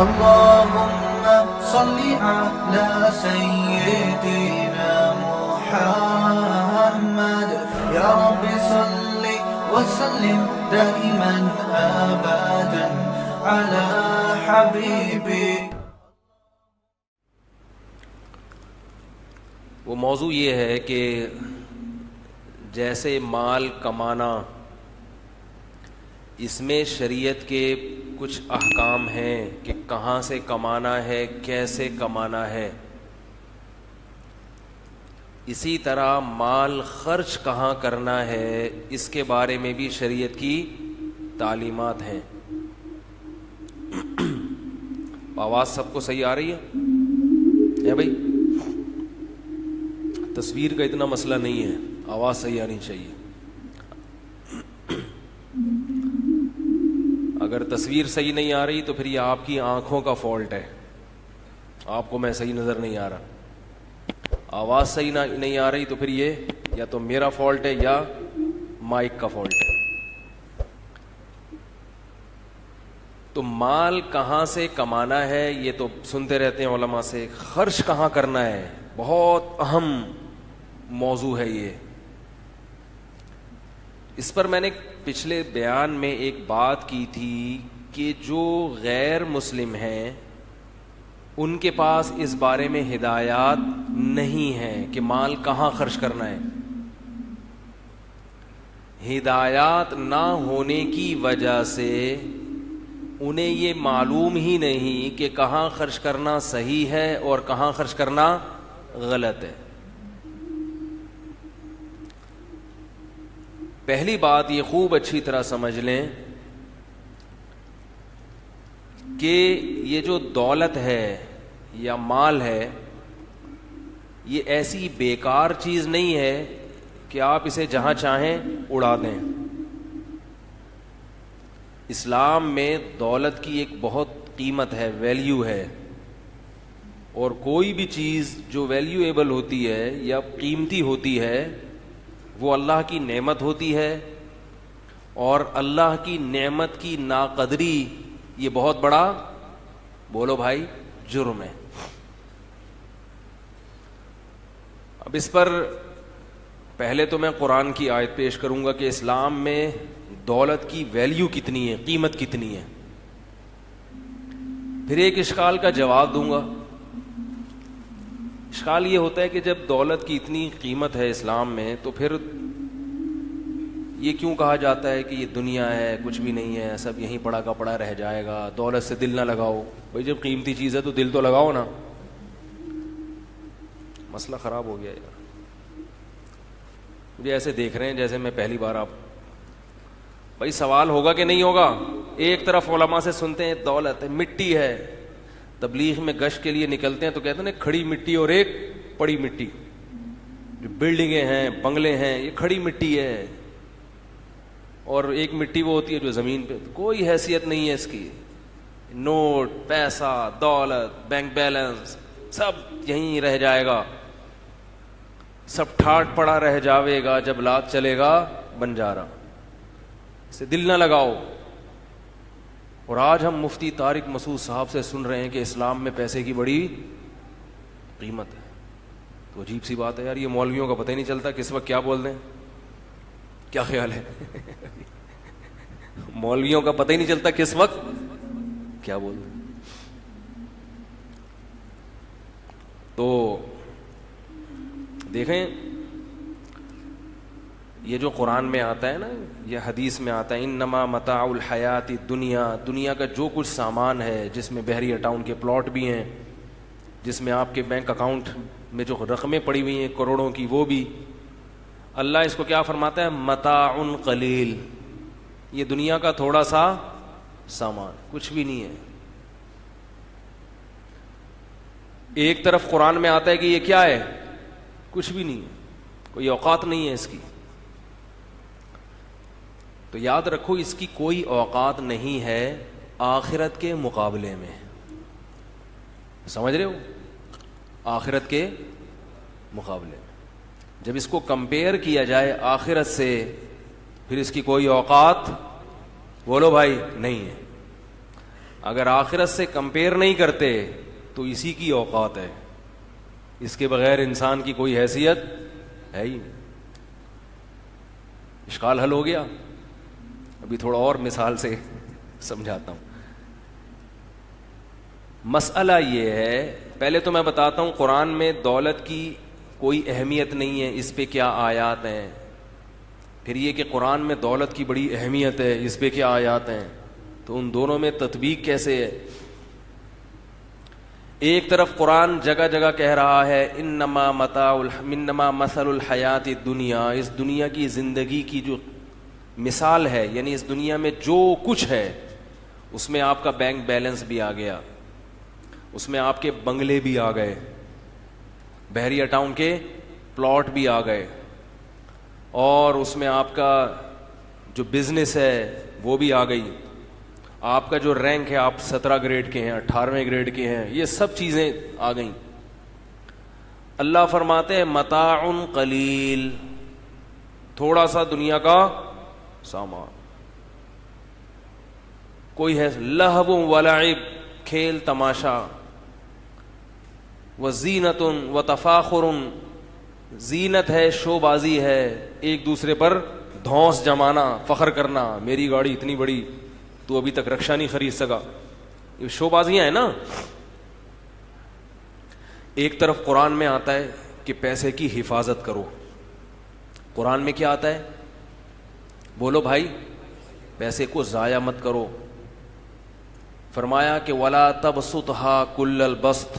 اللهم صل على سيدنا محمد يا رب صل وسلم دائما أبدا على حبيبي. وہ موضوع یہ ہے کہ جیسے مال کمانا، اس میں شریعت کے کچھ احکام ہیں کہ کہاں سے کمانا ہے، کیسے کمانا ہے. اسی طرح مال خرچ کہاں کرنا ہے، اس کے بارے میں بھی شریعت کی تعلیمات ہیں. آواز سب کو صحیح آ رہی ہے بھائی؟ تصویر کا اتنا مسئلہ نہیں ہے، آواز صحیح آنی چاہیے. اگر تصویر صحیح نہیں آ رہی تو پھر یہ آپ کی آنکھوں کا فالٹ ہے، آپ کو میں صحیح نظر نہیں آ رہا. آواز صحیح نہیں آ رہی تو پھر یہ یا تو میرا فالٹ ہے یا مائک کا فالٹ ہے. تو مال کہاں سے کمانا ہے یہ تو سنتے رہتے ہیں علماء سے. خرچ کہاں کرنا ہے، بہت اہم موضوع ہے یہ. اس پر میں نے پچھلے بیان میں ایک بات کی تھی کہ جو غیر مسلم ہیں ان کے پاس اس بارے میں ہدایات نہیں ہیں کہ مال کہاں خرچ کرنا ہے. ہدایات نہ ہونے کی وجہ سے انہیں یہ معلوم ہی نہیں کہ کہاں خرچ کرنا صحیح ہے اور کہاں خرچ کرنا غلط ہے. پہلی بات یہ خوب اچھی طرح سمجھ لیں کہ یہ جو دولت ہے یا مال ہے یہ ایسی بیکار چیز نہیں ہے کہ آپ اسے جہاں چاہیں اڑا دیں. اسلام میں دولت کی ایک بہت قیمت ہے، ویلیو ہے، اور کوئی بھی چیز جو ویلیویبل ہوتی ہے یا قیمتی ہوتی ہے وہ اللہ کی نعمت ہوتی ہے، اور اللہ کی نعمت کی ناقدری یہ بہت بڑا، بولو بھائی، جرم ہے. اب اس پر پہلے تو میں قرآن کی آیت پیش کروں گا کہ اسلام میں دولت کی ویلیو کتنی ہے، قیمت کتنی ہے. پھر ایک اشکال کا جواب دوں گا. اشکال یہ ہوتا ہے کہ جب دولت کی اتنی قیمت ہے اسلام میں تو پھر یہ کیوں کہا جاتا ہے کہ یہ دنیا ہے، کچھ بھی نہیں ہے، سب یہیں پڑا کا پڑا رہ جائے گا، دولت سے دل نہ لگاؤ. بھائی جب قیمتی چیز ہے تو دل تو لگاؤ نا. مسئلہ خراب ہو گیا یار. مجھے ایسے دیکھ رہے ہیں جیسے میں پہلی بار. آپ بھائی سوال ہوگا کہ نہیں ہوگا؟ ایک طرف علماء سے سنتے ہیں دولت ہے، مٹی ہے. تبلیغ میں گشت کے لیے نکلتے ہیں تو کہتے ہیں کھڑی مٹی اور ایک پڑی مٹی. جو بلڈنگیں ہیں، بنگلے ہیں، یہ کھڑی مٹی ہے، اور ایک مٹی وہ ہوتی ہے جو زمین پہ کوئی حیثیت نہیں ہے اس کی. نوٹ، پیسہ، دولت، بینک بیلنس سب یہیں رہ جائے گا، سب ٹھاٹ پڑا رہ جاوے گا جب لات چلے گا بنجارا. اسے دل نہ لگاؤ. اور آج ہم مفتی طارق مسعود صاحب سے سن رہے ہیں کہ اسلام میں پیسے کی بڑی قیمت ہے. تو عجیب سی بات ہے یار، یہ مولویوں کا پتہ ہی نہیں چلتا کس وقت کیا بول دیں. کیا خیال ہے؟ مولویوں کا پتہ ہی نہیں چلتا کس وقت کیا بول دیں. تو دیکھیں یہ جو قرآن میں آتا ہے نا، یہ حدیث میں آتا ہے انما متاع الحیات الدنیا، دنیا کا جو کچھ سامان ہے، جس میں بحریہ ٹاؤن کے پلاٹ بھی ہیں، جس میں آپ کے بینک اکاؤنٹ میں جو رقمیں پڑی ہوئی ہیں کروڑوں کی، وہ بھی اللہ اس کو کیا فرماتا ہے؟ متاع قلیل. یہ دنیا کا تھوڑا سا سامان، کچھ بھی نہیں ہے. ایک طرف قرآن میں آتا ہے کہ یہ کیا ہے؟ کچھ بھی نہیں ہے، کوئی اوقات نہیں ہے اس کی. تو یاد رکھو اس کی کوئی اوقات نہیں ہے آخرت کے مقابلے میں. سمجھ رہے ہو؟ آخرت کے مقابلے میں جب اس کو کمپیئر کیا جائے آخرت سے، پھر اس کی کوئی اوقات، بولو بھائی، نہیں ہے. اگر آخرت سے کمپیئر نہیں کرتے تو اسی کی اوقات ہے, اس کے بغیر انسان کی کوئی حیثیت ہے ہی نہیں. اشکال حل ہو گیا؟ ابھی تھوڑا اور مثال سے سمجھاتا ہوں. مسئلہ یہ ہے, پہلے تو میں بتاتا ہوں قرآن میں دولت کی کوئی اہمیت نہیں ہے, اس پہ کیا آیات ہیں. پھر یہ کہ قرآن میں دولت کی بڑی اہمیت ہے, اس پہ کیا آیات ہیں. تو ان دونوں میں تطبیق کیسے ہے؟ ایک طرف قرآن جگہ جگہ کہہ رہا ہے انما مثل الحیات الدنیا, اس دنیا کی زندگی کی جو مثال ہے, یعنی اس دنیا میں جو کچھ ہے اس میں آپ کا بینک بیلنس بھی آ گیا, اس میں آپ کے بنگلے بھی آ گئے, بحریہ ٹاؤن کے پلاٹ بھی آ گئے, اور اس میں آپ کا جو بزنس ہے وہ بھی آ گئی, آپ کا جو رینک ہے آپ 17 گریڈ کے ہیں, 18ویں گریڈ کے ہیں, یہ سب چیزیں آ گئیں. اللہ فرماتے ہیں متاع قلیل, تھوڑا سا دنیا کا سامان, کوئی ہے لہو ولعب, کھیل تماشا, وزینت وتفاخر, زینت ہے, شو بازی ہے, ایک دوسرے پر دھونس جمانا, فخر کرنا, میری گاڑی اتنی بڑی, تو ابھی تک رکشا نہیں خرید سکا, یہ شو بازیاں ہیں نا. ایک طرف قرآن میں آتا ہے کہ پیسے کی حفاظت کرو. قرآن میں کیا آتا ہے؟ بولو بھائی, پیسے کو ضائع مت کرو. فرمایا کہ ولا تبسطها کل البسط,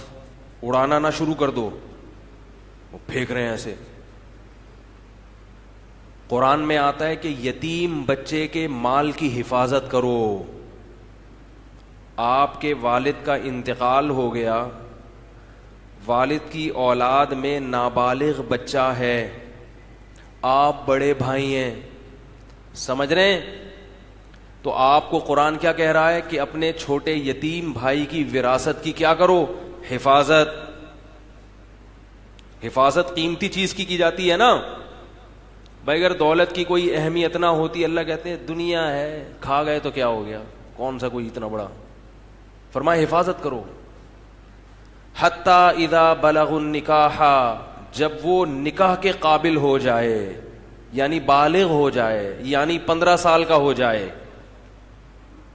اڑانا نہ شروع کر دو, وہ پھینک رہے ہیں ایسے. قرآن میں آتا ہے کہ یتیم بچے کے مال کی حفاظت کرو. آپ کے والد کا انتقال ہو گیا, والد کی اولاد میں نابالغ بچہ ہے, آپ بڑے بھائی ہیں, سمجھ رہے ہیں؟ تو آپ کو قرآن کیا کہہ رہا ہے کہ اپنے چھوٹے یتیم بھائی کی وراثت کی کیا کرو؟ حفاظت. حفاظت قیمتی چیز کی جاتی ہے نا بھائی. اگر دولت کی کوئی اہمیت نہ ہوتی, اللہ کہتے ہیں دنیا ہے, کھا گئے تو کیا ہو گیا, کون سا کوئی اتنا بڑا. فرمایا حفاظت کرو. حتی اذا بلغ النکاح, جب وہ نکاح کے قابل ہو جائے, یعنی بالغ ہو جائے, یعنی 15 سال کا ہو جائے.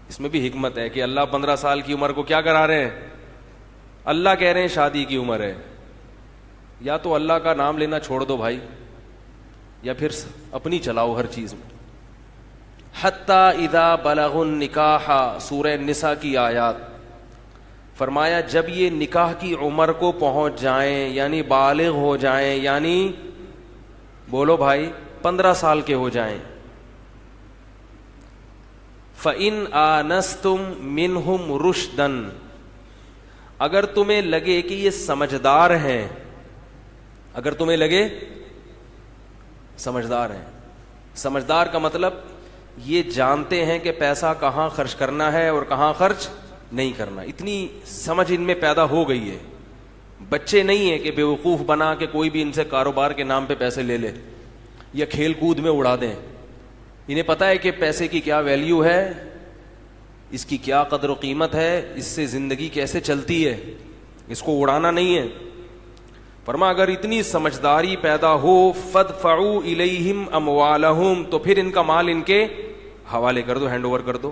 اس میں بھی حکمت ہے کہ اللہ 15 سال کی عمر کو کیا کرا رہے ہیں؟ اللہ کہہ رہے ہیں شادی کی عمر ہے. یا تو اللہ کا نام لینا چھوڑ دو بھائی, یا پھر اپنی چلاؤ ہر چیز میں. حتی اذا بلغ النکاح, سورہ نساء کی آیات. فرمایا جب یہ نکاح کی عمر کو پہنچ جائیں, یعنی بالغ ہو جائیں, یعنی بولو بھائی 15 سال کے ہو جائیں. فَإِنْ آنَسْتُمْ مِنْهُمْ رُشْدًا, اگر تمہیں لگے کہ یہ سمجھدار ہیں, اگر تمہیں لگے سمجھدار ہیں. سمجھدار کا مطلب یہ جانتے ہیں کہ پیسہ کہاں خرچ کرنا ہے اور کہاں خرچ نہیں کرنا. اتنی سمجھ ان میں پیدا ہو گئی ہے. بچے نہیں ہیں کہ بیوقوف بنا کے کوئی بھی ان سے کاروبار کے نام پہ پیسے لے لے یا کھیل کود میں اڑا دیں. انہیں پتہ ہے کہ پیسے کی کیا ویلیو ہے, اس کی کیا قدر و قیمت ہے, اس سے زندگی کیسے چلتی ہے, اس کو اڑانا نہیں ہے. فرما اگر اتنی سمجھداری پیدا ہو, فَادْفَعُوا إِلَيْهِمْ أَمْوَالَهُمْ, تو پھر ان کا مال ان کے حوالے کر دو, ہینڈ اوور کر دو.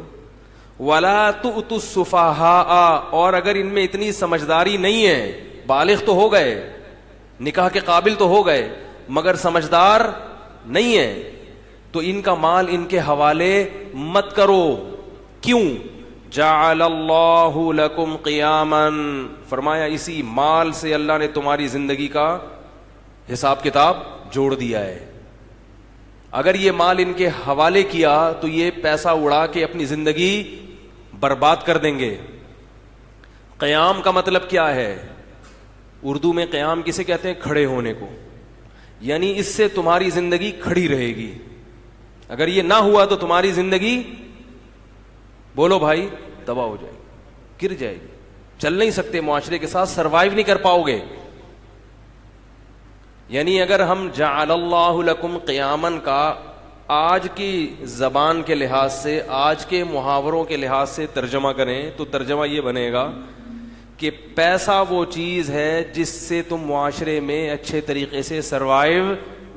وَلَا تُؤْتُوا السُّفَهَاءَ, اور اگر ان میں اتنی سمجھداری نہیں ہے, بالغ تو ہو گئے, نکاح کے قابل تو ہو گئے, مگر سمجھدار نہیں ہے, تو ان کا مال ان کے حوالے مت کرو. کیوں؟ جعل اللہ لکم قیاما, فرمایا اسی مال سے اللہ نے تمہاری زندگی کا حساب کتاب جوڑ دیا ہے. اگر یہ مال ان کے حوالے کیا تو یہ پیسہ اڑا کے اپنی زندگی برباد کر دیں گے. قیام کا مطلب کیا ہے؟ اردو میں قیام کسے کہتے ہیں؟ کھڑے ہونے کو. یعنی اس سے تمہاری زندگی کھڑی رہے گی. اگر یہ نہ ہوا تو تمہاری زندگی, بولو بھائی, تباہ ہو جائے گی, گر جائے گی, چل نہیں سکتے, معاشرے کے ساتھ سروائیو نہیں کر پاؤ گے. یعنی اگر ہم جعل اللہ لکم قیامن کا آج کی زبان کے لحاظ سے, آج کے محاوروں کے لحاظ سے ترجمہ کریں تو ترجمہ یہ بنے گا کہ پیسہ وہ چیز ہے جس سے تم معاشرے میں اچھے طریقے سے سروائیو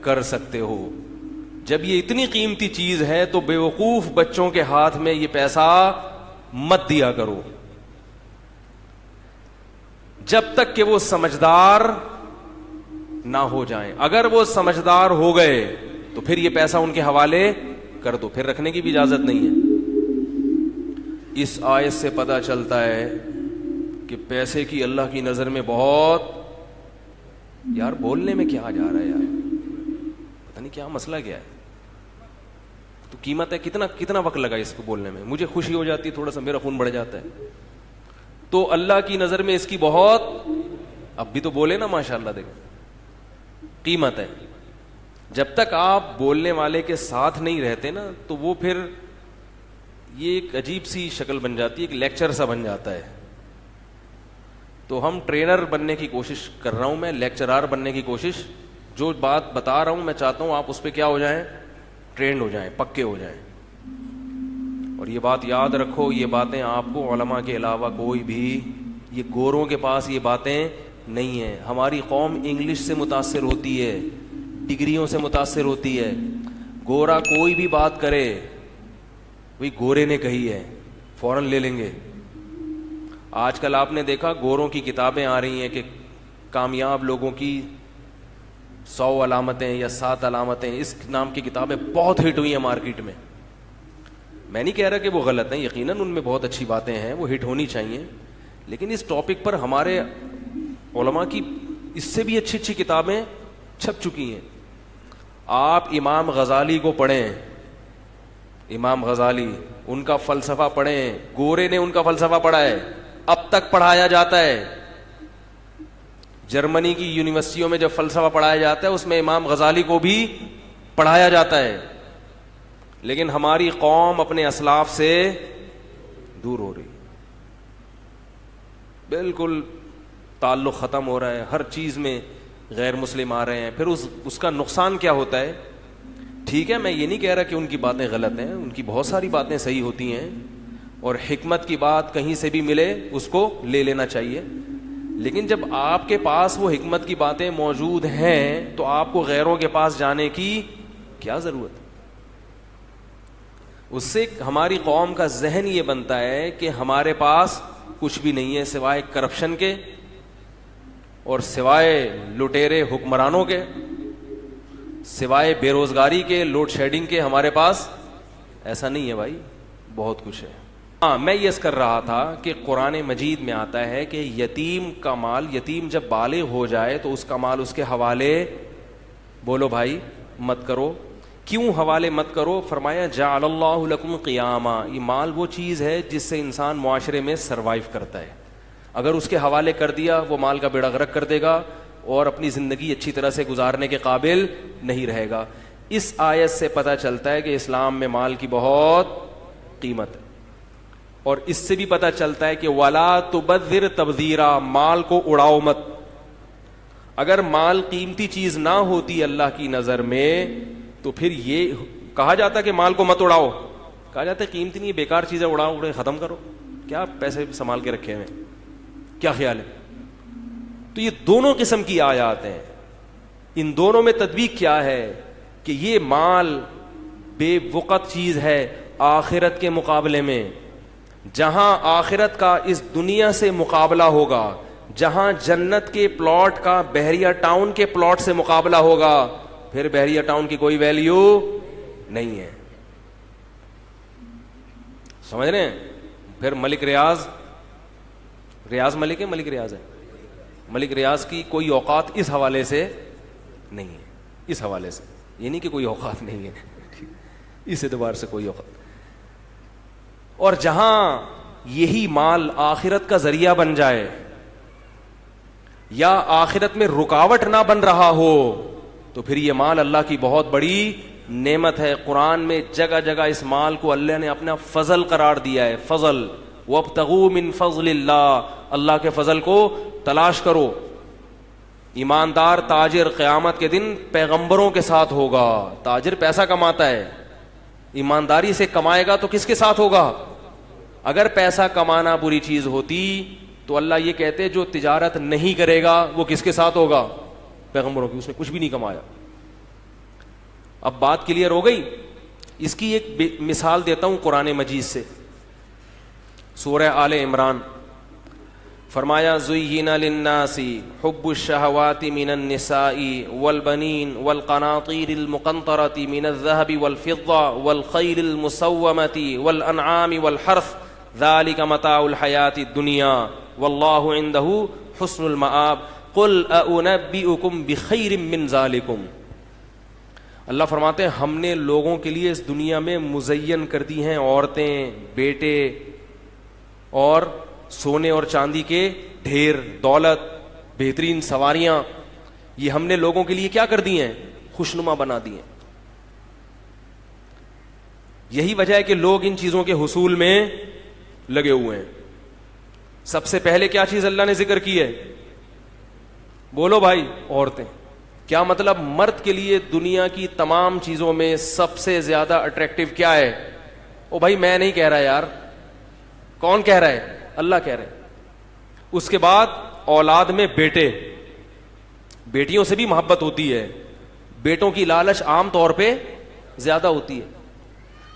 کر سکتے ہو. جب یہ اتنی قیمتی چیز ہے تو بیوقوف بچوں کے ہاتھ میں یہ پیسہ مت دیا کرو جب تک کہ وہ سمجھدار نہ ہو جائیں. اگر وہ سمجھدار ہو گئے تو پھر یہ پیسہ ان کے حوالے کر دو, پھر رکھنے کی بھی اجازت نہیں ہے. اس آیت سے پتہ چلتا ہے کہ پیسے کی اللہ کی نظر میں بہت, یار بولنے میں کیا جا رہا ہے یار, پتہ نہیں کیا مسئلہ کیا ہے. تو قیمت ہے, کتنا وقت لگا اس کو بولنے میں, مجھے خوشی ہو جاتی ہے, تھوڑا سا میرا خون بڑھ جاتا ہے. تو اللہ کی نظر میں اس کی بہت, اب بھی تو بولے نا ماشاءاللہ, دیکھو قیمت ہے. جب تک آپ بولنے والے کے ساتھ نہیں رہتے نا تو وہ پھر یہ ایک عجیب سی شکل بن جاتی ہے, ایک لیکچر سا بن جاتا ہے. تو ہم ٹرینر بننے کی کوشش کر رہا ہوں میں, لیکچرار بننے کی کوشش. جو بات بتا رہا ہوں میں چاہتا ہوں آپ اس پہ کیا ہو جائیں, ٹرینڈ ہو جائیں, پکے ہو جائیں. اور یہ بات یاد رکھو, یہ باتیں آپ کو علماء کے علاوہ کوئی بھی, یہ گوروں کے پاس یہ باتیں نہیں ہیں. ہماری قوم انگلش سے متاثر ہوتی ہے, ڈگریوں سے متاثر ہوتی ہے. گورا کوئی بھی بات کرے وہی گورے نے کہی ہے, فوراً لے لیں گے. آج کل آپ نے دیکھا گوروں کی کتابیں آ رہی ہیں کہ کامیاب لوگوں کی 100 علامتیں یا 7 علامتیں, اس نام کی کتابیں بہت ہٹ ہوئی ہیں مارکیٹ میں. میں نہیں کہہ رہا کہ وہ غلط ہیں, یقیناً ان میں بہت اچھی باتیں ہیں, وہ ہٹ ہونی چاہیے. لیکن اس ٹاپک پر ہمارے علماء کی اس سے بھی اچھی اچھی کتابیں چھپ چکی ہیں. آپ امام غزالی کو پڑھیں, امام غزالی, ان کا فلسفہ پڑھیں. گورے نے ان کا فلسفہ پڑھا ہے, اب تک پڑھایا جاتا ہے. جرمنی کی یونیورسٹیوں میں جب فلسفہ پڑھایا جاتا ہے اس میں امام غزالی کو بھی پڑھایا جاتا ہے. لیکن ہماری قوم اپنے اسلاف سے دور ہو رہی, بالکل تعلق ختم ہو رہا ہے. ہر چیز میں غیر مسلم آ رہے ہیں. پھر اس کا نقصان کیا ہوتا ہے؟ ٹھیک ہے, میں یہ نہیں کہہ رہا کہ ان کی باتیں غلط ہیں, ان کی بہت ساری باتیں صحیح ہوتی ہیں, اور حکمت کی بات کہیں سے بھی ملے اس کو لے لینا چاہیے. لیکن جب آپ کے پاس وہ حکمت کی باتیں موجود ہیں تو آپ کو غیروں کے پاس جانے کی کیا ضرورت؟ اس سے ہماری قوم کا ذہن یہ بنتا ہے کہ ہمارے پاس کچھ بھی نہیں ہے سوائے کرپشن کے اور سوائے لٹیرے حکمرانوں کے, سوائے بے روزگاری کے, لوڈ شیڈنگ کے. ہمارے پاس ایسا نہیں ہے بھائی, بہت کچھ ہے. ہاں, میں یہ کر رہا تھا کہ قرآن مجید میں آتا ہے کہ یتیم کا مال, یتیم جب بالغ ہو جائے تو اس کا مال اس کے حوالے, بولو بھائی, مت کرو. کیوں حوالے مت کرو؟ فرمایا جعل اللہ لکم قیاما, یہ مال وہ چیز ہے جس سے انسان معاشرے میں سروائیو کرتا ہے. اگر اس کے حوالے کر دیا وہ مال کا بیڑا غرق کر دے گا اور اپنی زندگی اچھی طرح سے گزارنے کے قابل نہیں رہے گا. اس آیت سے پتہ چلتا ہے کہ اسلام میں مال کی بہت قیمت ہے. اور اس سے بھی پتہ چلتا ہے کہ وَلَا تُبَذِّرْ تَبْذِيرًا, مال کو اڑاؤ مت. اگر مال قیمتی چیز نہ ہوتی اللہ کی نظر میں تو پھر یہ کہا جاتا کہ مال کو مت اڑاؤ, کہا جاتا ہے قیمتی نہیں, بیکار چیزیں اڑاؤ, اڑے ختم کرو, کیا پیسے سنبھال کے رکھے ہیں, کیا خیال ہے؟ تو یہ دونوں قسم کی آیات ہیں. ان دونوں میں تطبیق کیا ہے کہ یہ مال بے وقت چیز ہے آخرت کے مقابلے میں. جہاں آخرت کا اس دنیا سے مقابلہ ہوگا, جہاں جنت کے پلاٹ کا بحریہ ٹاؤن کے پلاٹ سے مقابلہ ہوگا, پھر بحریہ ٹاؤن کی کوئی ویلیو نہیں ہے. سمجھ رہے ہیں؟ پھر ملک ریاض ملک ہے, ملک ریاض ہے, ملک ریاض کی کوئی اوقات اس حوالے سے نہیں ہے. اس حوالے سے یہ نہیں کہ کوئی اوقات نہیں ہے, اس اعتبار سے کوئی اوقات. اور جہاں یہی مال آخرت کا ذریعہ بن جائے یا آخرت میں رکاوٹ نہ بن رہا ہو تو پھر یہ مال اللہ کی بہت بڑی نعمت ہے. قرآن میں جگہ جگہ اس مال کو اللہ نے اپنا فضل قرار دیا ہے. فضل, وابتغوا من فضل اللہ, اللہ کے فضل کو تلاش کرو. ایماندار تاجر قیامت کے دن پیغمبروں کے ساتھ ہوگا. تاجر پیسہ کماتا ہے, ایمانداری سے کمائے گا تو کس کے ساتھ ہوگا؟ اگر پیسہ کمانا بری چیز ہوتی تو اللہ یہ کہتے جو تجارت نہیں کرے گا وہ کس کے ساتھ ہوگا؟ پیغمبروں کی. اس نے کچھ بھی نہیں کمایا. اب بات کلیئر ہو گئی. اس کی ایک مثال دیتا ہوں قرآن مجید سے. سورہ آل عمران فرمایا زُيِّنَ لِلنَّاسِ حُبُّ الشَّهَوَاتِ مِنَ النِّسَاءِ وَالْبَنِينَ وَالْقَنَاطِيرِ الْمُقَنطَرَةِ مِنَ الذَّهَبِ وَالْفِضَّةِ وَالْخَيْلِ الْمُسَوَّمَةِ وَالْأَنْعَامِ وَالْحَرْثِ ذَلِكَ مَتَاعُ الْحَيَاةِ الدُّنْيَا وَاللَّهُ عِندَهُ حُسْنُ الْمَآبِ قُلْ أَؤُنَبِّئُكُمْ بِخَيْرٍ مِّن ذَلِكُمْ. اللہ فرماتے ہیں ہم نے لوگوں کے لیے اس دنیا میں مزین کر دی ہیں عورتیں، بیٹے اور سونے اور چاندی کے ڈھیر، دولت، بہترین سواریاں. یہ ہم نے لوگوں کے لیے کیا کر دی ہیں؟ خوشنما بنا دی ہیں. یہی وجہ ہے کہ لوگ ان چیزوں کے حصول میں لگے ہوئے ہیں. سب سے پہلے کیا چیز اللہ نے ذکر کی ہے؟ بولو بھائی، عورتیں. کیا مطلب؟ مرد کے لیے دنیا کی تمام چیزوں میں سب سے زیادہ اٹریکٹیو کیا ہے؟ او بھائی میں نہیں کہہ رہا یار. کون کہہ رہا ہے؟ اللہ کہہ رہے. اس کے بعد اولاد میں بیٹے، بیٹیوں سے بھی محبت ہوتی ہے، بیٹوں کی لالچ عام طور پہ زیادہ ہوتی ہے.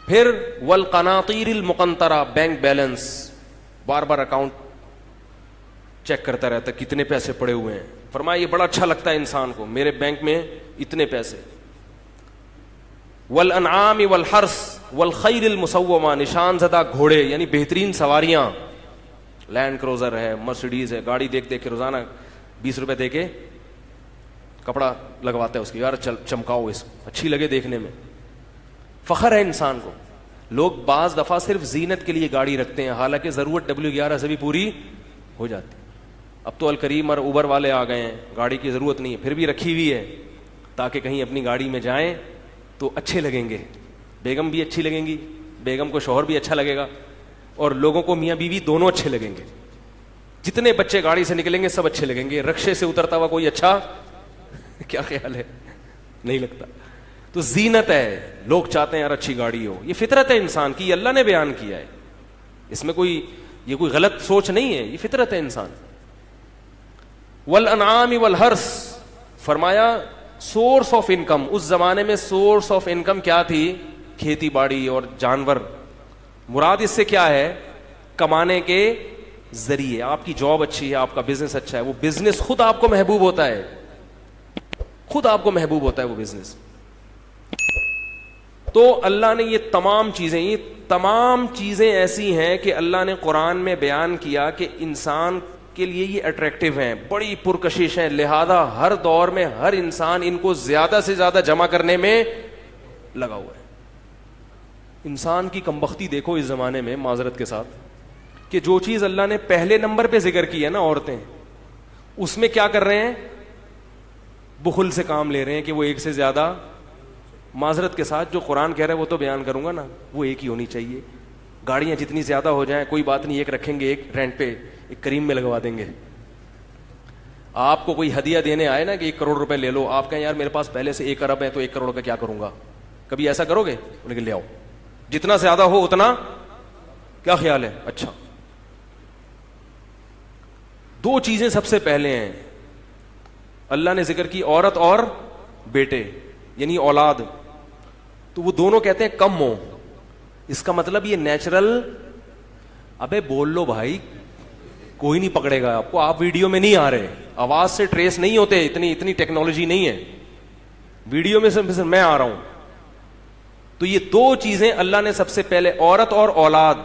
پھر والقناطیر المقنطرہ، بینک بیلنس، بار بار اکاؤنٹ چیک کرتا رہتا ہے کتنے پیسے پڑے ہوئے ہیں. فرمایا یہ بڑا اچھا لگتا ہے انسان کو، میرے بینک میں اتنے پیسے. والانعام والحرث والخیل المسومہ، نشان زدہ گھوڑے یعنی بہترین سواریاں، لینڈ کروزر ہے، مرسیڈیز ہے، گاڑی دیکھ دیکھ کے روزانہ 20 روپے دے کے کپڑا لگواتا ہے اس کی، یار چمکاؤ اس اچھی لگے دیکھنے میں. فخر ہے انسان کو. لوگ بعض دفعہ صرف زینت کے لیے گاڑی رکھتے ہیں، حالانکہ ضرورت W11 سے بھی پوری ہو جاتی. اب تو الکریم اور اوبر والے آ گئے ہیں، گاڑی کی ضرورت نہیں ہے، پھر بھی رکھی ہوئی ہے تاکہ کہیں اپنی گاڑی میں جائیں تو اچھے لگیں گے. بیگم بھی اچھی لگیں گی، بیگم کو شوہر بھی اچھا لگے گا، اور لوگوں کو میاں بیوی دونوں اچھے لگیں گے. جتنے بچے گاڑی سے نکلیں گے سب اچھے لگیں گے. رکشے سے اترتا ہوا کوئی اچھا کیا خیال ہے؟ نہیں لگتا. تو زینت ہے، لوگ چاہتے ہیں یار اچھی گاڑی ہو. یہ فطرت ہے انسان کی، اللہ نے بیان کیا ہے. اس میں کوئی غلط سوچ نہیں ہے، یہ فطرت ہے انسان. والانعام والحرث، فرمایا سورس آف انکم. اس زمانے میں سورس آف انکم کیا تھی؟ کھیتی باڑی اور جانور. مراد اس سے کیا ہے؟ کمانے کے ذریعے. آپ کی جاب اچھی ہے، آپ کا بزنس اچھا ہے، وہ بزنس خود آپ کو محبوب ہوتا ہے، خود آپ کو محبوب ہوتا ہے وہ بزنس. تو اللہ نے یہ تمام چیزیں ایسی ہیں کہ اللہ نے قرآن میں بیان کیا کہ انسان کے لیے یہ اٹریکٹیو ہیں، بڑی پرکشش ہیں، لہذا ہر دور میں ہر انسان ان کو زیادہ سے زیادہ جمع کرنے میں لگا ہوا ہے. انسان کی کمبختی دیکھو اس زمانے میں، معذرت کے ساتھ، کہ جو چیز اللہ نے پہلے نمبر پہ ذکر کی ہے نا، عورتیں، اس میں کیا کر رہے ہیں؟ بخل سے کام لے رہے ہیں کہ وہ ایک سے زیادہ. معذرت کے ساتھ جو قرآن کہہ رہا ہے وہ تو بیان کروں گا نا، وہ ایک ہی ہونی چاہیے. گاڑیاں جتنی زیادہ ہو جائیں کوئی بات نہیں، ایک رکھیں گے، ایک رینٹ پہ، ایک کریم میں لگوا دیں گے. آپ کو کوئی ہدیہ دینے آئے نا کہ 1 کروڑ روپے لے لو، آپ کہیں یار میرے پاس پہلے سے 1 ارب ہے تو 1 کروڑ کا کیا کروں گا؟ کبھی ایسا کرو گے؟ لیکن لے آؤ، جتنا زیادہ ہو اتنا. کیا خیال ہے؟ اچھا. 2 چیزیں سب سے پہلے ہیں اللہ نے ذکر کی، عورت اور بیٹے یعنی اولاد. تو وہ دونوں کہتے ہیں کم ہو. اس کا مطلب یہ نیچرل. ابے بول لو بھائی، کوئی نہیں پکڑے گا آپ کو. آپ ویڈیو میں نہیں آ رہے، آواز سے ٹریس نہیں ہوتے، اتنی ٹیکنالوجی نہیں ہے. ویڈیو میں سے میں آ رہا ہوں. تو یہ 2 چیزیں اللہ نے سب سے پہلے، عورت اور اولاد.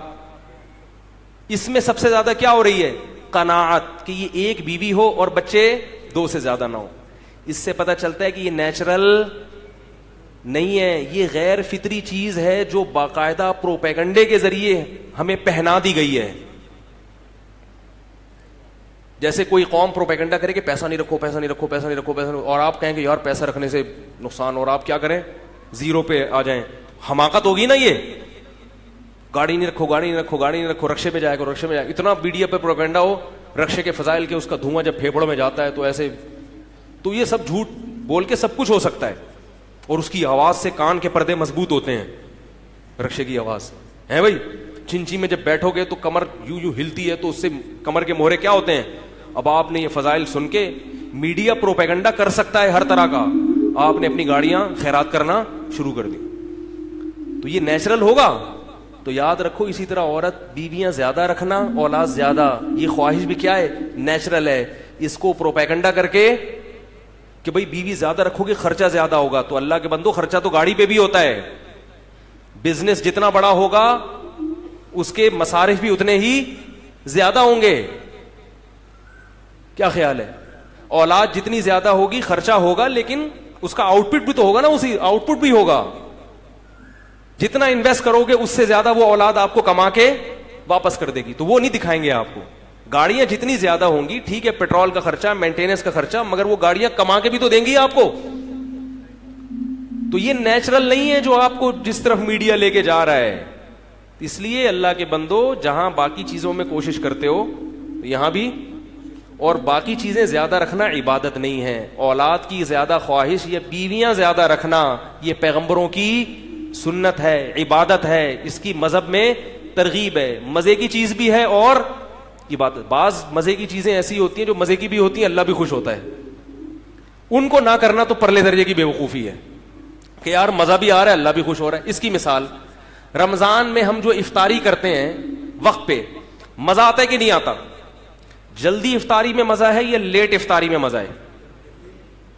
اس میں سب سے زیادہ کیا ہو رہی ہے؟ قناعت، کہ یہ ایک بیوی ہو اور بچے 2 سے زیادہ نہ ہو. اس سے پتہ چلتا ہے کہ یہ نیچرل نہیں ہے، یہ غیر فطری چیز ہے جو باقاعدہ پروپیگنڈے کے ذریعے ہمیں پہنا دی گئی ہے. جیسے کوئی قوم پروپیگنڈا کرے کہ پیسہ نہیں رکھو، پیسہ نہیں رکھو، پیسہ نہیں رکھو، پیسہ نہیں رکھو، اور آپ کہیں کہ یار پیسہ رکھنے سے نقصان، اور آپ کیا کریں؟ 0 پہ آ جائیں. حماقت ہوگی نا یہ. گاڑی نہیں رکھو، گاڑی نہیں رکھو، گاڑی نہیں رکھو، رکشے پہ جائے گا، رکشے میں جائے. اتنا میڈیا پہ پروپیگنڈا ہو رکشے کے فضائل کے، اس کا دھواں جب پھیپھڑوں میں جاتا ہے تو ایسے. تو یہ سب جھوٹ بول کے سب کچھ ہو سکتا ہے، اور اس کی آواز سے کان کے پردے مضبوط ہوتے ہیں. رکشے کی آواز ہے بھائی. چنچی میں جب بیٹھو گے تو کمر یوں یوں ہلتی ہے, تو اس سے کمر کے مہرے کیا ہوتے ہیں. اب آپ نے یہ فضائل سن کے, میڈیا پروپیگنڈا کر سکتا ہے ہر طرح کا, آپ نے اپنی گاڑیاں خیرات کرنا شروع کر دی, تو یہ نیچرل ہوگا. تو یاد رکھو اسی طرح عورت بیویاں زیادہ رکھنا, اولاد زیادہ, یہ خواہش بھی کیا ہے, نیچرل ہے. اس کو پروپیگنڈا کر کے کہ بھئی بیوی زیادہ رکھو گے خرچہ زیادہ ہوگا, تو اللہ کے بندو خرچہ تو گاڑی پہ بھی ہوتا ہے. بزنس جتنا بڑا ہوگا اس کے مصارف بھی اتنے ہی زیادہ ہوں گے. کیا خیال ہے؟ اولاد جتنی زیادہ ہوگی خرچہ ہوگا, لیکن اس کا آؤٹ پٹ بھی تو ہوگا نا, اسی آؤٹ پٹ بھی ہوگا. جتنا انویسٹ کرو گے اس سے زیادہ وہ اولاد آپ کو کما کے واپس کر دے گی, تو وہ نہیں دکھائیں گے آپ کو. گاڑیاں جتنی زیادہ ہوں گی, ٹھیک ہے پیٹرول کا خرچہ, مینٹیننس کا خرچہ, مگر وہ گاڑیاں کما کے بھی تو دیں گی آپ کو. تو یہ نیچرل نہیں ہے جو آپ کو جس طرف میڈیا لے کے جا رہا ہے. اس لیے اللہ کے بندو, جہاں باقی چیزوں میں کوشش کرتے ہو یہاں بھی, اور باقی چیزیں زیادہ رکھنا عبادت نہیں ہے. اولاد کی زیادہ خواہش یا بیویاں زیادہ رکھنا یہ پیغمبروں کی سنت ہے, عبادت ہے, اس کی مذہب میں ترغیب ہے. مزے کی چیز بھی ہے اور عبادت. بعض مزے کی چیزیں ایسی ہوتی ہیں جو مزے کی بھی ہوتی ہیں, اللہ بھی خوش ہوتا ہے. ان کو نہ کرنا تو پرلے درجے کی بیوقوفی ہے کہ یار مزہ بھی آ رہا ہے اللہ بھی خوش ہو رہا ہے. اس کی مثال, رمضان میں ہم جو افطاری کرتے ہیں وقت پہ, مزہ آتا ہے کہ نہیں آتا؟ جلدی افطاری میں مزہ ہے یا لیٹ افطاری میں مزہ ہے؟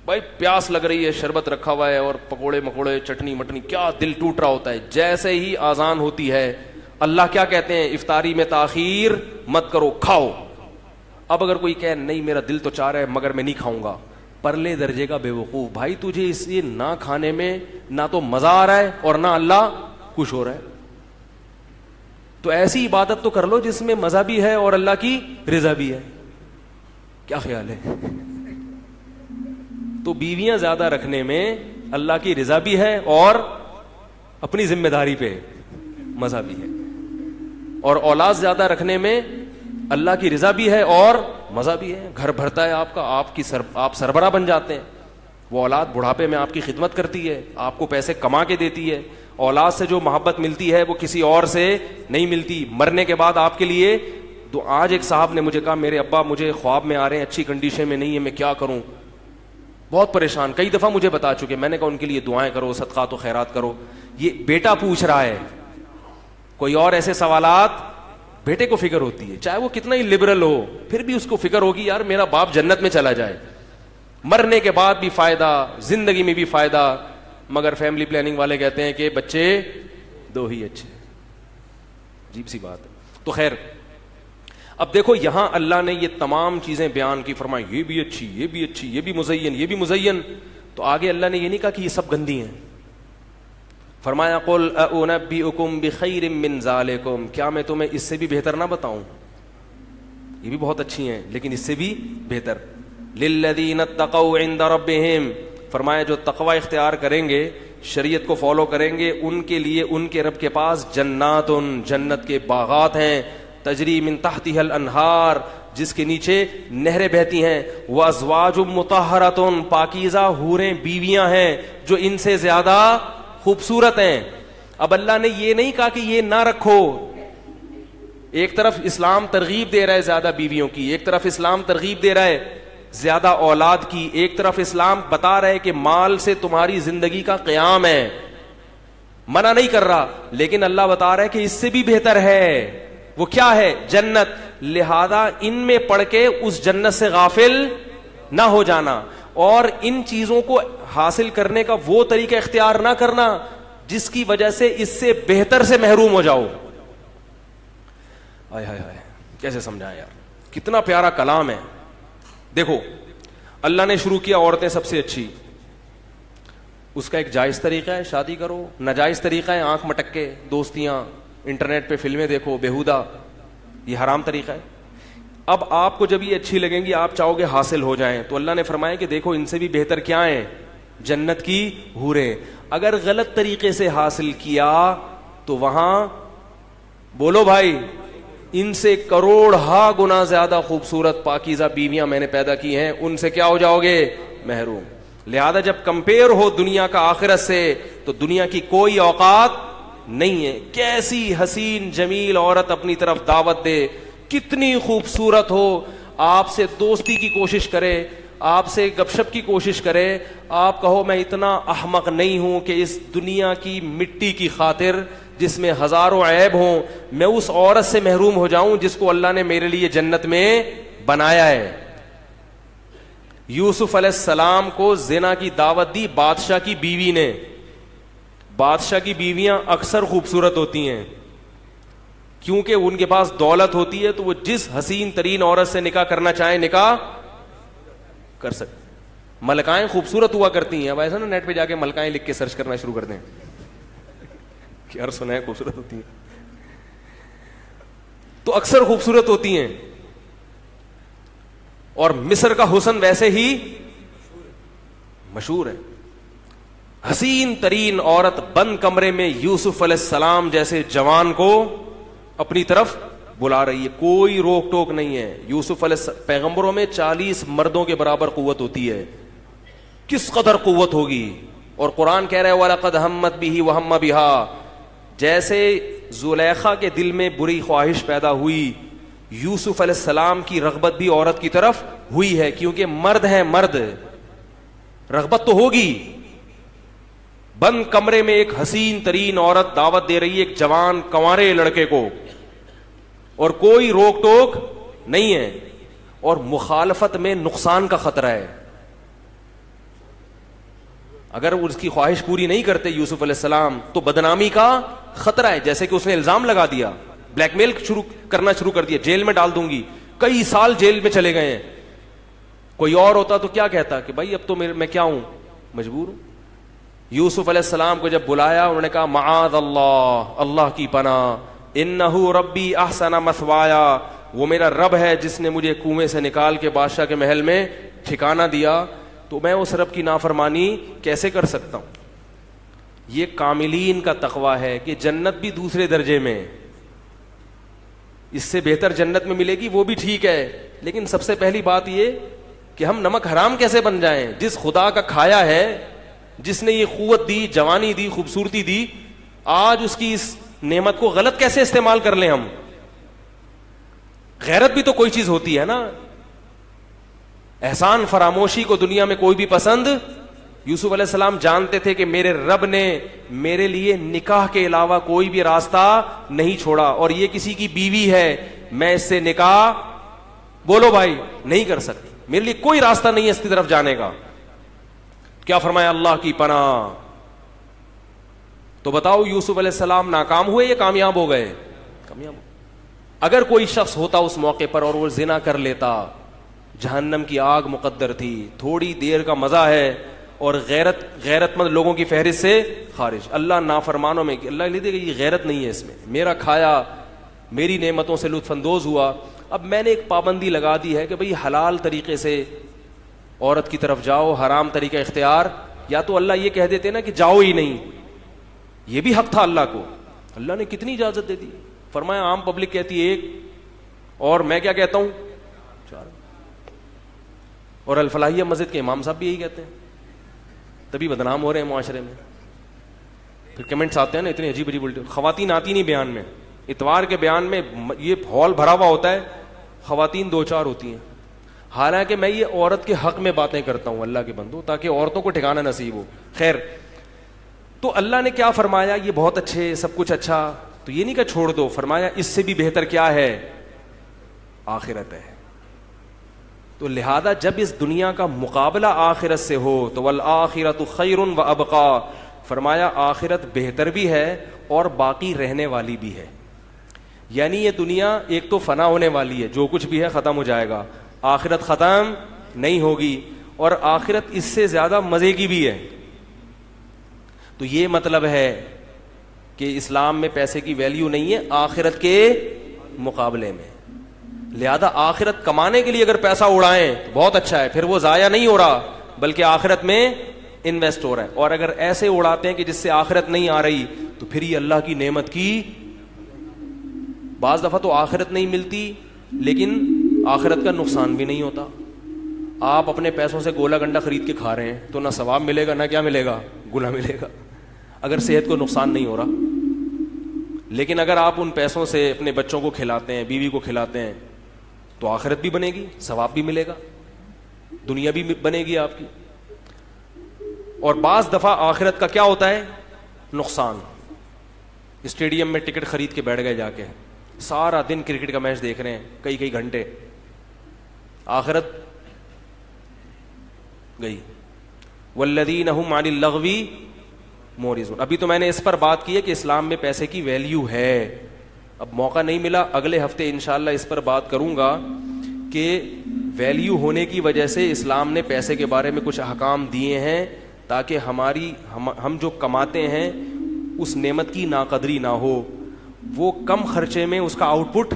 بھائی پیاس لگ رہی ہے, شربت رکھا ہوا ہے اور پکوڑے مکوڑے چٹنی مٹنی, کیا دل ٹوٹ رہا ہوتا ہے. جیسے ہی آذان ہوتی ہے اللہ کیا کہتے ہیں, افطاری میں تاخیر مت کرو, کھاؤ. اب اگر کوئی کہے نہیں میرا دل تو چاہ رہا ہے مگر میں نہیں کھاؤں گا, پرلے درجے کا بیوقوف. بھائی تجھے اس لیے نہ کھانے میں نہ تو مزہ آ رہا ہے اور نہ اللہ خوش ہو رہا ہے, تو ایسی عبادت تو کر لو جس میں مزہ بھی ہے اور اللہ کی رضا بھی ہے. کیا خیال ہے؟ تو بیویاں زیادہ رکھنے میں اللہ کی رضا بھی ہے اور اپنی ذمہ داری پہ مزہ بھی ہے, اور اولاد زیادہ رکھنے میں اللہ کی رضا بھی ہے اور مزہ بھی ہے. گھر بھرتا ہے آپ کا, آپ سربراہ بن جاتے ہیں. وہ اولاد بڑھاپے میں آپ کی خدمت کرتی ہے, آپ کو پیسے کما کے دیتی ہے. اولاد سے جو محبت ملتی ہے وہ کسی اور سے نہیں ملتی. مرنے کے بعد آپ کے لیے تو آج ایک صاحب نے مجھے کہا میرے ابا مجھے خواب میں آ رہے ہیں, اچھی کنڈیشن میں نہیں ہے, میں کیا کروں, بہت پریشان. کئی دفعہ مجھے بتا چکے, میں نے کہا ان کے لیے دعائیں کرو, صدقات و خیرات کرو. یہ بیٹا پوچھ رہا ہے, کوئی اور ایسے سوالات بیٹے کو فکر ہوتی ہے, چاہے وہ کتنا ہی لبرل ہو, پھر بھی اس کو فکر ہوگی یار میرا باپ جنت میں چلا جائے, مرنے کے بعد بھی فائدہ, زندگی میں بھی فائدہ. مگر فیملی پلاننگ والے کہتے ہیں کہ بچے دو ہی اچھے. عجیب سی بات ہے. تو خیر, اب دیکھو یہاں اللہ نے یہ تمام چیزیں بیان کی, فرمائی یہ بھی اچھی, یہ بھی اچھی, یہ بھی مزین, یہ بھی مزین. تو آگے اللہ نے یہ نہیں کہا کہ یہ سب گندی ہیں. فرمایا قل اؤنبئکم بخیر من ذالکم, کیا میں تمہیں اس سے بھی بہتر نہ بتاؤں؟ یہ بھی بہت اچھی ہیں لیکن اس سے بھی بہتر. للذین اتقوا عند ربہم, فرمایا جو تقوی اختیار کریں گے, شریعت کو فالو کریں گے, ان کے لیے ان کے رب کے پاس جنات, جنت کے باغات ہیں, تجری من تحتها الانہار, جس کے نیچے نہریں بہتی ہیں, وازواج مطہرۃ, پاکیزہ حوریں بیویاں ہیں جو ان سے زیادہ خوبصورت ہیں. اب اللہ نے یہ نہیں کہا کہ یہ نہ رکھو. ایک طرف اسلام ترغیب دے رہا ہے زیادہ بیویوں کی, ایک طرف اسلام ترغیب دے رہا ہے زیادہ اولاد کی, ایک طرف اسلام بتا رہا ہے کہ مال سے تمہاری زندگی کا قیام ہے, منع نہیں کر رہا, لیکن اللہ بتا رہا ہے کہ اس سے بھی بہتر ہے. وہ کیا ہے؟ جنت. لہذا ان میں پڑھ کے اس جنت سے غافل نہ ہو جانا, اور ان چیزوں کو حاصل کرنے کا وہ طریقہ اختیار نہ کرنا جس کی وجہ سے اس سے بہتر سے محروم ہو جاؤ. ہائے ہائے ہائے, کیسے سمجھائیں یار, کتنا پیارا کلام ہے. دیکھو اللہ نے شروع کیا عورتیں سب سے اچھی, اس کا ایک جائز طریقہ ہے شادی کرو, ناجائز طریقہ ہے آنکھ مٹک کے دوستیاں, انٹرنیٹ پہ فلمیں دیکھو بیہودہ, یہ حرام طریقہ ہے. اب آپ کو جب یہ اچھی لگیں گی آپ چاہو گے حاصل ہو جائیں, تو اللہ نے فرمایا کہ دیکھو ان سے بھی بہتر کیا ہیں, جنت کی حوریں. اگر غلط طریقے سے حاصل کیا تو وہاں بولو بھائی ان سے کروڑ ہا گنا زیادہ خوبصورت پاکیزہ بیویاں میں نے پیدا کی ہیں, ان سے کیا ہو جاؤ گے؟ محروم. لہذا جب کمپیئر ہو دنیا کا آخرت سے تو دنیا کی کوئی اوقات نہیں ہے. کیسی حسین جمیل عورت اپنی طرف دعوت دے, کتنی خوبصورت ہو, آپ سے دوستی کی کوشش کرے, آپ سے گپ شپ کی کوشش کرے, آپ کہو میں اتنا احمق نہیں ہوں کہ اس دنیا کی مٹی کی خاطر جس میں ہزاروں عیب ہوں میں اس عورت سے محروم ہو جاؤں جس کو اللہ نے میرے لیے جنت میں بنایا ہے. یوسف علیہ السلام کو زنا کی دعوت دی بادشاہ کی بیوی نے. بادشاہ کی بیویاں اکثر خوبصورت ہوتی ہیں کیونکہ ان کے پاس دولت ہوتی ہے, تو وہ جس حسین ترین عورت سے نکاح کرنا چاہیں نکاح کر سکتے. ملکائیں خوبصورت ہوا کرتی ہیں. اب ایسا نا نیٹ پہ جا کے ملکائیں لکھ کے سرچ کرنا شروع کر دیں کہ ہر سنا ہے خوبصورت ہوتی ہیں, تو اکثر خوبصورت ہوتی ہیں. اور مصر کا حسن ویسے ہی مشہور ہے. حسین ترین عورت بند کمرے میں یوسف علیہ السلام جیسے جوان کو اپنی طرف بلا رہی ہے, کوئی روک ٹوک نہیں ہے. یوسف علیہ پیغمبروں میں 40 مردوں کے برابر قوت ہوتی ہے, کس قدر قوت ہوگی. اور قرآن کہہ رہا ہے وَلَقَدْ هَمَّتْ بِهِ وَهَمَّ بِهَا, جیسے زلیخا کے دل میں بری خواہش پیدا ہوئی, یوسف علیہ السلام کی رغبت بھی عورت کی طرف ہوئی ہے, کیونکہ مرد ہیں, مرد رغبت تو ہوگی. بند کمرے میں ایک حسین ترین عورت دعوت دے رہی ہے ایک جوان کنوارے لڑکے کو, اور کوئی روک ٹوک نہیں ہے, اور مخالفت میں نقصان کا خطرہ ہے. اگر اس کی خواہش پوری نہیں کرتے یوسف علیہ السلام تو بدنامی کا خطرہ ہے. جیسے کہ اس نے الزام لگا دیا, بلیک میل کرنا شروع کر دیا, جیل میں ڈال دوں گی. کئی سال جیل میں چلے گئے ہیں. کوئی اور ہوتا تو کیا کہتا کہ بھائی اب تو میں کیا ہوں, مجبور ہوں. یوسف علیہ السلام کو جب بلایا انہوں نے کہا معاذ اللہ, اللہ کی پناہ, انہ ربی احسن مثوایا, وہ میرا رب ہے جس نے مجھے کنویں سے نکال کے بادشاہ کے محل میں ٹھکانہ دیا, تو میں اس رب کی نافرمانی کیسے کر سکتا ہوں. یہ کاملین کا تقویٰ ہے کہ جنت بھی دوسرے درجے میں, اس سے بہتر جنت میں ملے گی وہ بھی ٹھیک ہے, لیکن سب سے پہلی بات یہ کہ ہم نمک حرام کیسے بن جائیں. جس خدا کا کھایا ہے, جس نے یہ قوت دی, جوانی دی, خوبصورتی دی, آج اس کی اس نعمت کو غلط کیسے استعمال کر لیں ہم. غیرت بھی تو کوئی چیز ہوتی ہے نا. احسان فراموشی کو دنیا میں کوئی بھی پسند. یوسف علیہ السلام جانتے تھے کہ میرے رب نے میرے لیے نکاح کے علاوہ کوئی بھی راستہ نہیں چھوڑا, اور یہ کسی کی بیوی ہے, میں اس سے نکاح بولو بھائی نہیں کر سکتی, میرے لیے کوئی راستہ نہیں ہے اس کی طرف جانے کا. کیا فرمایا اللہ کی پناہ. تو بتاؤ یوسف علیہ السلام ناکام ہوئے یا کامیاب ہو گئے؟ کامیاب. اگر کوئی شخص ہوتا اس موقع پر اور وہ زنا کر لیتا, جہنم کی آگ مقدر تھی, تھوڑی دیر کا مزہ ہے, اور غیرت مند لوگوں کی فہرست سے خارج. اللہ نافرمانوں میں, اللہ لے دے گا یہ غیرت نہیں ہے اس میں, میرا کھایا, میری نعمتوں سے لطف اندوز ہوا, اب میں نے ایک پابندی لگا دی ہے کہ بھئی حلال طریقے سے عورت کی طرف جاؤ, حرام طریقہ اختیار, یا تو اللہ یہ کہہ دیتے نا کہ جاؤ ہی نہیں, یہ بھی حق تھا اللہ کو. اللہ نے کتنی اجازت دے دی, فرمایا عام پبلک کہتی ہے ایک, اور میں کیا کہتا ہوں 4, اور الفلاحیہ مسجد کے امام صاحب بھی یہی کہتے ہیں, تبھی بدنام ہو رہے ہیں معاشرے میں. پھر کمنٹس آتے ہیں نا اتنے عجیب عجیب الٹے. خواتین آتی نہیں بیان میں, اتوار کے بیان میں یہ ہال بھرا ہوا ہوتا ہے, خواتین 2-4 ہوتی ہیں. حالانکہ میں یہ عورت کے حق میں باتیں کرتا ہوں اللہ کے بندو, تاکہ عورتوں کو ٹھکانہ نصیب ہو. خیر, تو اللہ نے کیا فرمایا, یہ بہت اچھے, سب کچھ اچھا, تو یہ نہیں کہ چھوڑ دو, فرمایا اس سے بھی بہتر کیا ہے, آخرت ہے. تو لہذا جب اس دنیا کا مقابلہ آخرت سے ہو تو والآخرۃ خیر وابقا, فرمایا آخرت بہتر بھی ہے اور باقی رہنے والی بھی ہے. یعنی یہ دنیا ایک تو فنا ہونے والی ہے, جو کچھ بھی ہے ختم ہو جائے گا, آخرت ختم نہیں ہوگی, اور آخرت اس سے زیادہ مزے کی بھی ہے. تو یہ مطلب ہے کہ اسلام میں پیسے کی ویلیو نہیں ہے آخرت کے مقابلے میں. لہذا آخرت کمانے کے لیے اگر پیسہ اڑائیں تو بہت اچھا ہے, پھر وہ ضائع نہیں ہو رہا بلکہ آخرت میں انویسٹ ہو رہا ہے. اور اگر ایسے اڑاتے ہیں کہ جس سے آخرت نہیں آ رہی, تو پھر یہ اللہ کی نعمت کی, بعض دفعہ تو آخرت نہیں ملتی لیکن آخرت کا نقصان بھی نہیں ہوتا. آپ اپنے پیسوں سے گولا گنڈا خرید کے کھا رہے ہیں تو نہ ثواب ملے گا نہ کیا ملے گا, گناہ ملے گا, اگر صحت کو نقصان نہیں ہو رہا. لیکن اگر آپ ان پیسوں سے اپنے بچوں کو کھلاتے ہیں, بیوی کو کھلاتے ہیں, تو آخرت بھی بنے گی, ثواب بھی ملے گا, دنیا بھی بنے گی آپ کی. اور بعض دفعہ آخرت کا کیا ہوتا ہے نقصان. اسٹیڈیم میں ٹکٹ خرید کے بیٹھ گئے, جا کے سارا دن کرکٹ کا میچ دیکھ رہے ہیں, کئی گھنٹے, آخرت گئی. والذین هم عن اللغو معرضون. ابھی تو میں نے اس پر بات کی ہے کہ اسلام میں پیسے کی ویلیو ہے. اب موقع نہیں ملا, اگلے ہفتے انشاءاللہ اس پر بات کروں گا کہ ویلیو ہونے کی وجہ سے اسلام نے پیسے کے بارے میں کچھ احکام دیے ہیں تاکہ ہم جو کماتے ہیں اس نعمت کی ناقدری نہ ہو, وہ کم خرچے میں اس کا آؤٹ پٹ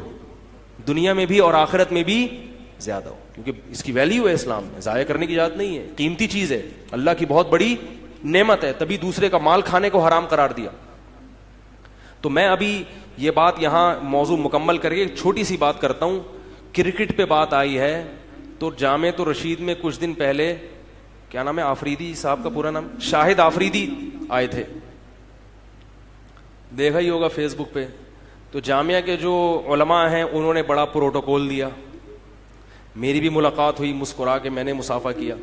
دنیا میں بھی اور آخرت میں بھی زیادہ ہو, کیونکہ اس کی ویلیو ہے اسلام میں, ضائع کرنے کی اجازت نہیں ہے, قیمتی چیز ہے, اللہ کی بہت بڑی نعمت ہے, تبھی دوسرے کا مال کھانے کو حرام قرار دیا. تو میں ابھی یہ بات یہاں موضوع مکمل کر کے ایک چھوٹی سی بات کرتا ہوں. کرکٹ پہ بات آئی ہے تو جامعۃ الرشید میں کچھ دن پہلے, کیا نام ہے آفریدی صاحب کا پورا نام, شاہد آفریدی آئے تھے, دیکھا ہی ہوگا فیس بک پہ. تو جامعہ کے جو علماء ہیں انہوں نے بڑا پروٹوکول دیا, میری بھی ملاقات ہوئی, مسکرا کے میں نے مصافحہ کیا.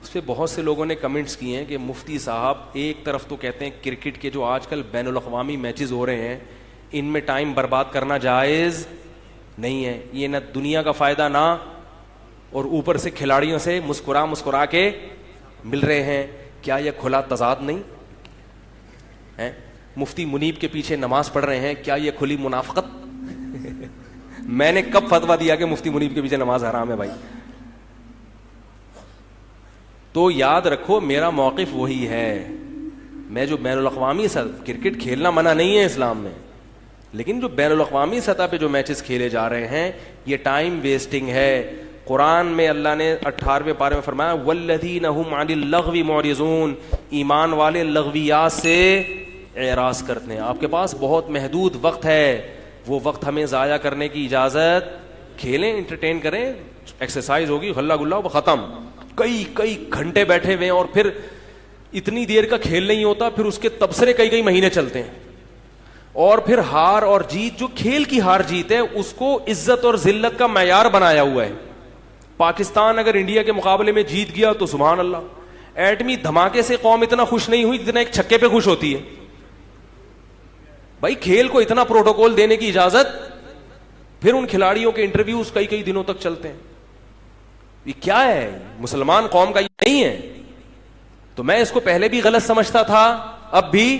اس پہ بہت سے لوگوں نے کمنٹس کیے ہیں کہ مفتی صاحب ایک طرف تو کہتے ہیں کرکٹ کے جو آج کل بین الاقوامی میچز ہو رہے ہیں ان میں ٹائم برباد کرنا جائز نہیں ہے, یہ نہ دنیا کا فائدہ نہ, اور اوپر سے کھلاڑیوں سے مسکرا کے مل رہے ہیں, کیا یہ کھلا تضاد نہیں ہے؟ مفتی منیب کے پیچھے نماز پڑھ رہے ہیں, کیا یہ کھلی منافقت؟ میں نے کب فتویٰ دیا کہ مفتی منیب کے پیچھے نماز حرام ہے بھائی؟ تو یاد رکھو میرا موقف وہی ہے. میں جو بین الاقوامی کرکٹ کھیلنا منع نہیں ہے اسلام میں, لیکن جو بین الاقوامی سطح پہ جو میچز کھیلے جا رہے ہیں یہ ٹائم ویسٹنگ ہے. قرآن میں اللہ نے 18ویں پارے میں فرمایا والذین هم عن اللغو معرضون, ایمان والے لغویات سے اعراض کرتے ہیں. آپ کے پاس بہت محدود وقت ہے, وہ وقت ہمیں ضائع کرنے کی اجازت, کھیلیں, انٹرٹین کریں, ایکسرسائز ہوگی, ہلا گلا ختم. کئی گھنٹے بیٹھے ہوئے ہیں اور پھر اتنی دیر کا کھیل نہیں ہوتا, پھر اس کے تبصرے کئی مہینے چلتے ہیں, اور پھر ہار اور جیت, جو کھیل کی ہار جیت ہے اس کو عزت اور ذلت کا معیار بنایا ہوا ہے. پاکستان اگر انڈیا کے مقابلے میں جیت گیا تو سبحان اللہ, ایٹمی دھماکے سے قوم اتنا خوش نہیں ہوئی جتنا ایک چھکے پہ خوش ہوتی ہے. بھائی کھیل کو اتنا پروٹوکول دینے کی اجازت, پھر ان کھلاڑیوں کے انٹرویوز کئی دنوں تک چلتے ہیں. یہ کیا ہے؟ مسلمان قوم کا یہ نہیں ہے. تو میں اس کو پہلے بھی غلط سمجھتا تھا, اب بھی.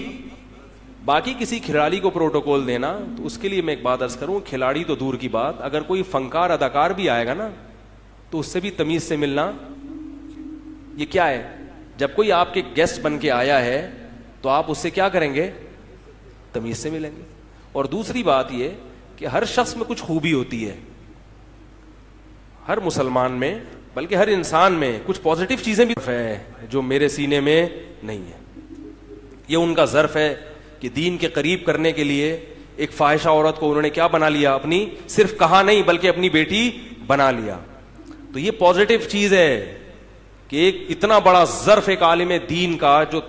باقی کسی کھلاڑی کو پروٹوکول دینا, تو اس کے لیے میں ایک بات عرض کروں, کھلاڑی تو دور کی بات, اگر کوئی فنکار اداکار بھی آئے گا نا تو اس سے بھی تمیز سے ملنا. یہ کیا ہے؟ جب کوئی آپ کے گیسٹ بن کے آیا ہے تو آپ اس سے کیا کریں گے؟ تمیز سے ملیں گے. اور دوسری بات یہ کہ ہر شخص میں کچھ خوبی ہوتی ہے, ہر مسلمان میں, بلکہ ہر انسان میں کچھ پازیٹیو چیزیں بھی ہے جو میرے سینے میں نہیں ہے. یہ ان کا ظرف ہے کہ دین کے قریب کرنے کے لیے ایک فاحشہ عورت کو انہوں نے کیا بنا لیا, اپنی, صرف کہا نہیں بلکہ اپنی بیٹی بنا لیا. تو یہ پازیٹیو چیز ہے کہ ایک اتنا بڑا ظرف ایک عالم دین کا جو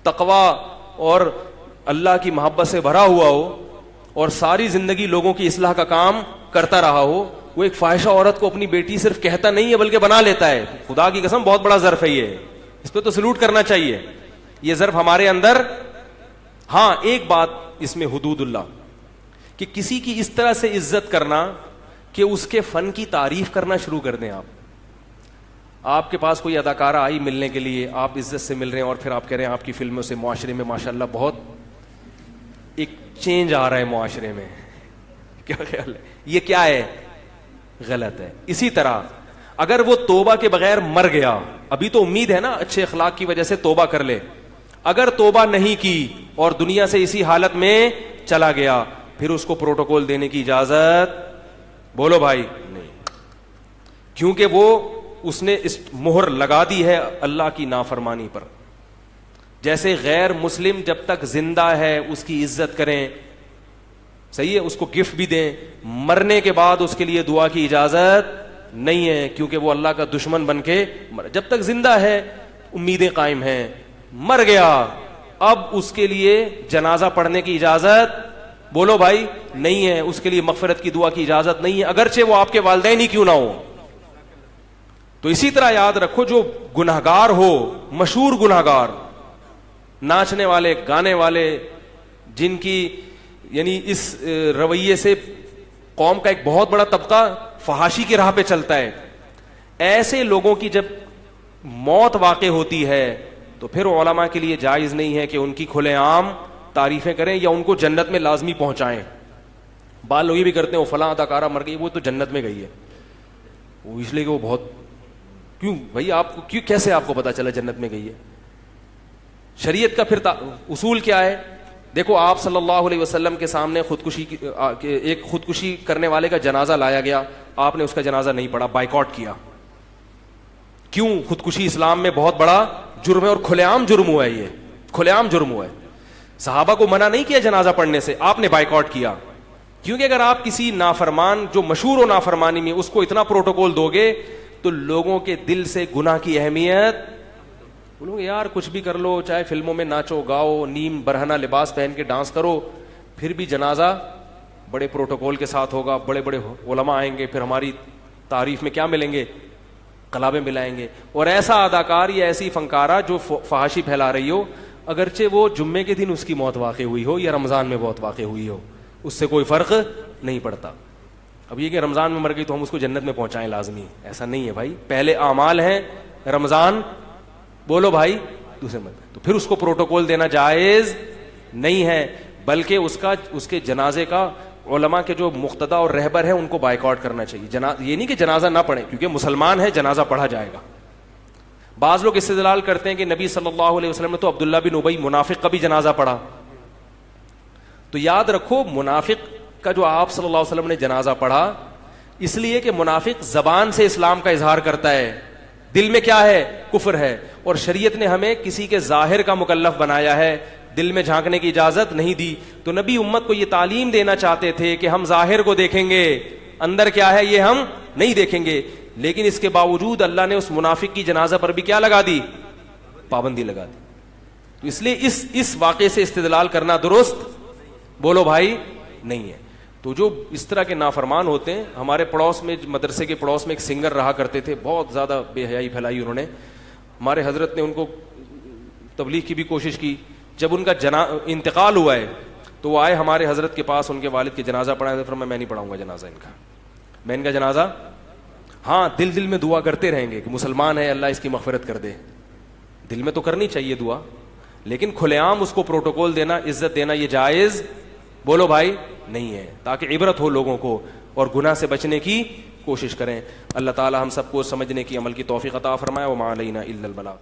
تقوی اور اللہ کی محبت سے بھرا ہوا ہو اور ساری زندگی لوگوں کی اصلاح کا کام کرتا رہا ہو, وہ ایک فاحشہ عورت کو اپنی بیٹی صرف کہتا نہیں ہے بلکہ بنا لیتا ہے. خدا کی قسم بہت بڑا ظرف ہے یہ, اس پہ تو سلوٹ کرنا چاہیے. یہ ظرف ہمارے اندر. ہاں ایک بات اس میں حدود اللہ, کہ کسی کی اس طرح سے عزت کرنا کہ اس کے فن کی تعریف کرنا شروع کر دیں. آپ کے پاس کوئی اداکارہ آئی ملنے کے لیے, آپ عزت سے مل رہے ہیں اور پھر آپ کہہ رہے ہیں آپ کی فلموں سے معاشرے میں ماشاءاللہ بہت ایک چینج آ رہا ہے معاشرے میں. کیا خیال ہے؟ یہ کیا ہے؟ غلط ہے. اسی طرح اگر وہ توبہ کے بغیر مر گیا, ابھی تو امید ہے نا اچھے اخلاق کی وجہ سے توبہ کر لے, اگر توبہ نہیں کی اور دنیا سے اسی حالت میں چلا گیا, پھر اس کو پروٹوکول دینے کی اجازت, بولو بھائی, نہیں. کیونکہ وہ اس نے اس مہر لگا دی ہے اللہ کی نافرمانی پر. جیسے غیر مسلم جب تک زندہ ہے اس کی عزت کریں, صحیح ہے, اس کو گفٹ بھی دیں, مرنے کے بعد اس کے لیے دعا کی اجازت نہیں ہے کیونکہ وہ اللہ کا دشمن بن کے جب تک زندہ ہے امیدیں قائم ہیں. مر گیا, اب اس کے لیے جنازہ پڑھنے کی اجازت بولو بھائی نہیں ہے، اس کے لیے مغفرت کی دعا کی اجازت نہیں ہے، اگرچہ وہ آپ کے والدین ہی کیوں نہ ہو. تو اسی طرح یاد رکھو جو گنہگار ہو، مشہور گنہگار، ناچنے والے، گانے والے، جن کی یعنی اس رویے سے قوم کا ایک بہت بڑا طبقہ فحاشی کی راہ پہ چلتا ہے، ایسے لوگوں کی جب موت واقع ہوتی ہے تو پھر علماء کے لیے جائز نہیں ہے کہ ان کی کھلے عام تعریفیں کریں یا ان کو جنت میں لازمی پہنچائیں. بعض لوگ یہ بھی کرتے ہیں وہ فلاں اداکارہ مر گئی، وہ تو جنت میں گئی ہے، وہ اس لیے کہ وہ بہت، کیوں بھائی آپ کو کیوں، کیسے آپ کو پتا چلا جنت میں گئی ہے؟ شریعت کا پھر اصول کیا ہے؟ دیکھو آپ صلی اللہ علیہ وسلم کے سامنے ایک خودکشی کرنے والے کا جنازہ لایا گیا، آپ نے اس کا جنازہ نہیں پڑھا، بائیکاٹ کیا. کیوں؟ خودکشی اسلام میں بہت بڑا جرم ہے اور کھلے عام جرم ہوا ہے، یہ کھلے عام جرم ہوا ہے. صحابہ کو منع نہیں کیا جنازہ پڑھنے سے، آپ نے بائیکاٹ کیا. کیونکہ اگر آپ کسی نافرمان جو مشہور ہو نافرمانی میں اس کو اتنا پروٹوکول دو گے تو لوگوں کے دل سے گناہ کی اہمیت، بولو گے یار کچھ بھی کر لو، چاہے فلموں میں ناچو گاؤ، نیم برہنہ لباس پہن کے ڈانس کرو، پھر بھی جنازہ بڑے پروٹوکول کے ساتھ ہوگا، بڑے بڑے علماء آئیں گے، پھر ہماری تعریف میں کیا ملیں گے؟ کلابیں ملائیں گے. اور ایسا اداکار یا ایسی فنکارہ جو فحاشی پھیلا رہی ہو، اگرچہ وہ جمعے کے دن اس کی موت واقع ہوئی ہو یا رمضان میں موت واقع ہوئی ہو، اس سے کوئی فرق نہیں پڑتا. اب یہ کہ رمضان میں مر گئی تو ہم اس کو جنت میں پہنچائیں لازمی، ایسا نہیں ہے بھائی. پہلے اعمال ہیں، رمضان بولو بھائی، دوسرے مت، تو پھر اس کو پروٹوکول دینا جائز نہیں ہے، بلکہ اس کے جنازے کا علماء کے جو مقتدا اور رہبر ہیں ان کو بائیکاٹ کرنا چاہیے. یہ نہیں کہ جنازہ نہ پڑھیں، کیونکہ مسلمان ہے، جنازہ پڑھا جائے گا. بعض لوگ استدلال کرتے ہیں کہ نبی صلی اللہ علیہ وسلم نے تو عبداللہ بن ابی منافق کا بھی جنازہ پڑھا. تو یاد رکھو منافق کا جو آپ صلی اللہ علیہ وسلم نے جنازہ پڑھا اس لیے کہ منافق زبان سے اسلام کا اظہار کرتا ہے، دل میں کیا ہے؟ کفر ہے. اور شریعت نے ہمیں کسی کے ظاہر کا مکلف بنایا ہے، دل میں جھانکنے کی اجازت نہیں دی. تو نبی امت کو یہ تعلیم دینا چاہتے تھے کہ ہم ظاہر کو دیکھیں گے، اندر کیا ہے یہ ہم نہیں دیکھیں گے. لیکن اس کے باوجود اللہ نے اس منافق کی جنازہ پر بھی کیا لگا دی؟ پابندی لگا دی. تو اس لیے اس واقعے سے استدلال کرنا درست بولو بھائی نہیں ہے. تو جو اس طرح کے نافرمان ہوتے ہیں، ہمارے پڑوس میں مدرسے کے پڑوس میں ایک سنگر رہا کرتے تھے، بہت زیادہ بے حیائی پھیلائی انہوں نے. ہمارے حضرت نے ان کو تبلیغ کی بھی کوشش کی. جب ان کا انتقال ہوا ہے تو وہ آئے ہمارے حضرت کے پاس، ان کے والد کے جنازہ پڑھا. میں نہیں پڑھاؤں گا جنازہ ان کا، میں ان کا جنازہ، ہاں دل میں دعا کرتے رہیں گے کہ مسلمان ہے، اللہ اس کی مغفرت کر دے. دل میں تو کرنی چاہیے دعا، لیکن کھلے عام اس کو پروٹوکول دینا، عزت دینا، یہ جائز بولو بھائی نہیں ہے، تاکہ عبرت ہو لوگوں کو اور گناہ سے بچنے کی کوشش کریں. اللہ تعالی ہم سب کو سمجھنے کی، عمل کی توفیق عطا فرمائے. وما علینا الا البلاغ.